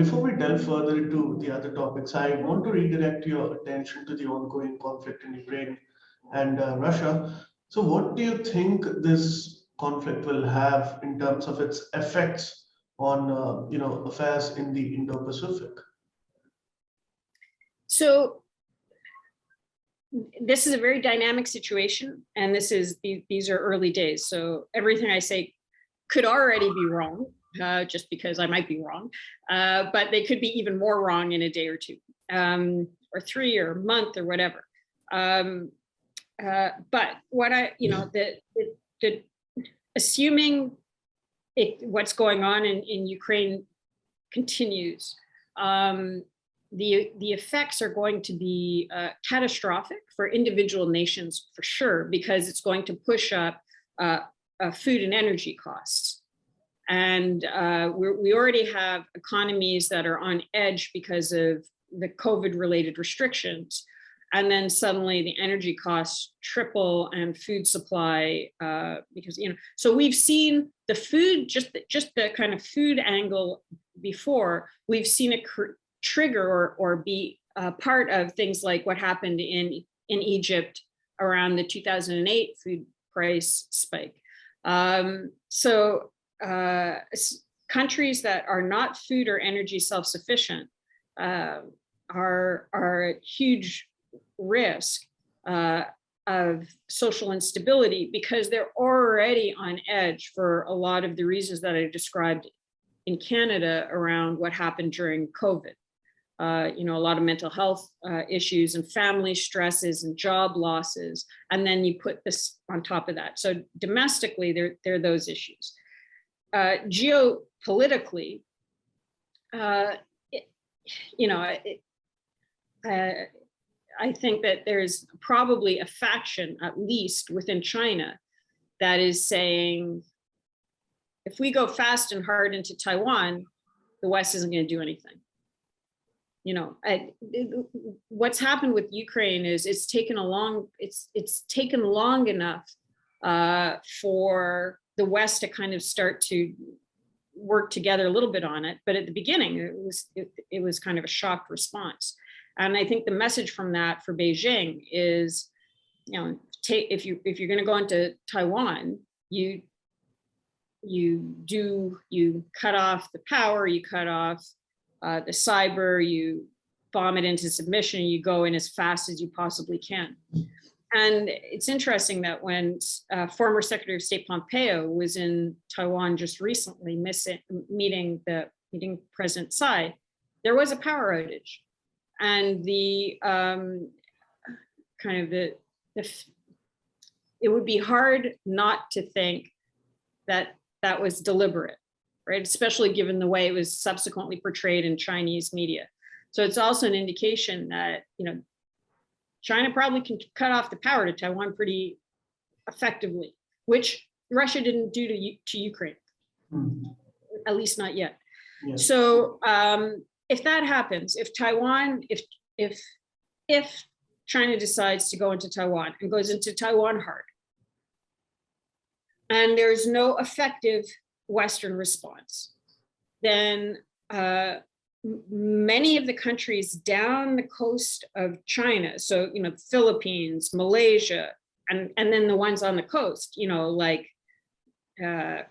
Before we delve further into the other topics, I want to redirect your attention to the ongoing conflict in Ukraine and Russia. So, what do you think this conflict will have in terms of its effects on, affairs in the Indo-Pacific? So this is a very dynamic situation, and these are early days. So everything I say could already be wrong, just because I might be wrong, but they could be even more wrong in a day or two, or 3 or a month or whatever. But what assuming what's going on in Ukraine continues, the effects are going to be catastrophic for individual nations for sure, because it's going to push up food and energy costs. And we already have economies that are on edge because of the COVID-related restrictions. And then suddenly the energy costs triple and food supply, because, so we've seen the food, just the kind of food angle before, we've seen it trigger or be part of things like what happened in Egypt around the 2008 food price spike. Countries that are not food or energy self-sufficient are at huge risk of social instability, because they're already on edge for a lot of the reasons that I described in Canada around what happened during COVID. A lot of mental health issues and family stresses and job losses. And then you put this on top of that. So domestically, there are those issues. Geopolitically, I think that there's probably a faction, at least within China, that is saying, if we go fast and hard into Taiwan, the West isn't going to do anything. What's happened with Ukraine is it's taken long enough for the West to kind of start to work together a little bit on it. But at the beginning, it was kind of a shocked response. And I think the message from that for Beijing is, if you're going to go into Taiwan, you cut off the power, you cut off the cyber, you bomb it into submission, you go in as fast as you possibly can. And it's interesting that when former Secretary of State Pompeo was in Taiwan just recently, meeting President Tsai, there was a power outage. And it would be hard not to think that that was deliberate, right? Especially given the way it was subsequently portrayed in Chinese media. So it's also an indication that, China probably can cut off the power to Taiwan pretty effectively, which Russia didn't do to Ukraine, at least not yet. Yeah. So if that happens, if China decides to go into Taiwan and goes into Taiwan hard, and there's no effective Western response, then many of the countries down the coast of China, so Philippines, Malaysia, and then the ones on the coast, like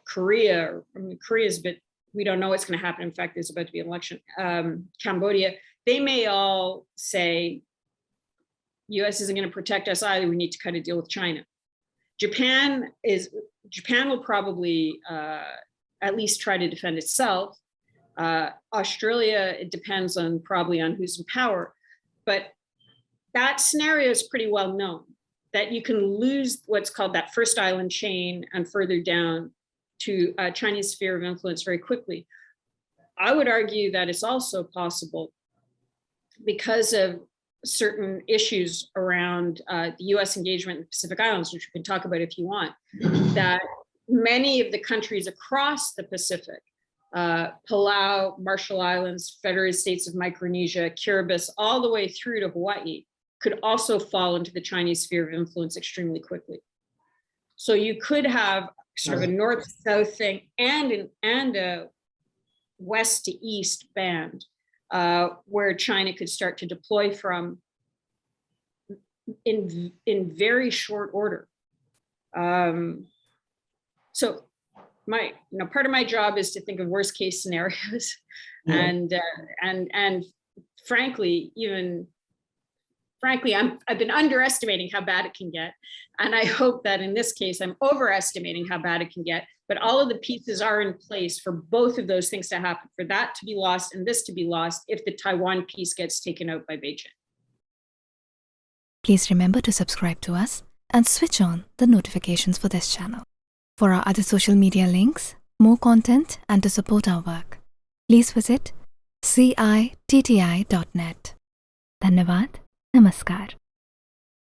Korea. Korea's a bit, we don't know what's going to happen. In fact, there's about to be an election. Cambodia, they may all say, U.S. isn't going to protect us either. We need to cut a deal with China. Japan will probably at least try to defend itself. Australia, it depends probably on who's in power, but that scenario is pretty well known, that you can lose what's called that first island chain and further down to a Chinese sphere of influence very quickly. I would argue that it's also possible, because of certain issues around the US engagement in the Pacific Islands, which we can talk about if you want, that many of the countries across the Pacific, Palau, Marshall Islands, Federated States of Micronesia, Kiribati, all the way through to Hawaii, could also fall into the Chinese sphere of influence extremely quickly. So you could have sort of a north-south thing and a west to east band, where China could start to deploy from in very short order. So part of my job is to think of worst case scenarios, and frankly, I've been underestimating how bad it can get. And I hope that in this case, I'm overestimating how bad it can get. But all of the pieces are in place for both of those things to happen, for that to be lost and this to be lost if the Taiwan piece gets taken out by Beijing. Please remember to subscribe to us and switch on the notifications for this channel. For our other social media links, more content, and to support our work, please visit citti.net. Dhanyavad. Namaskar.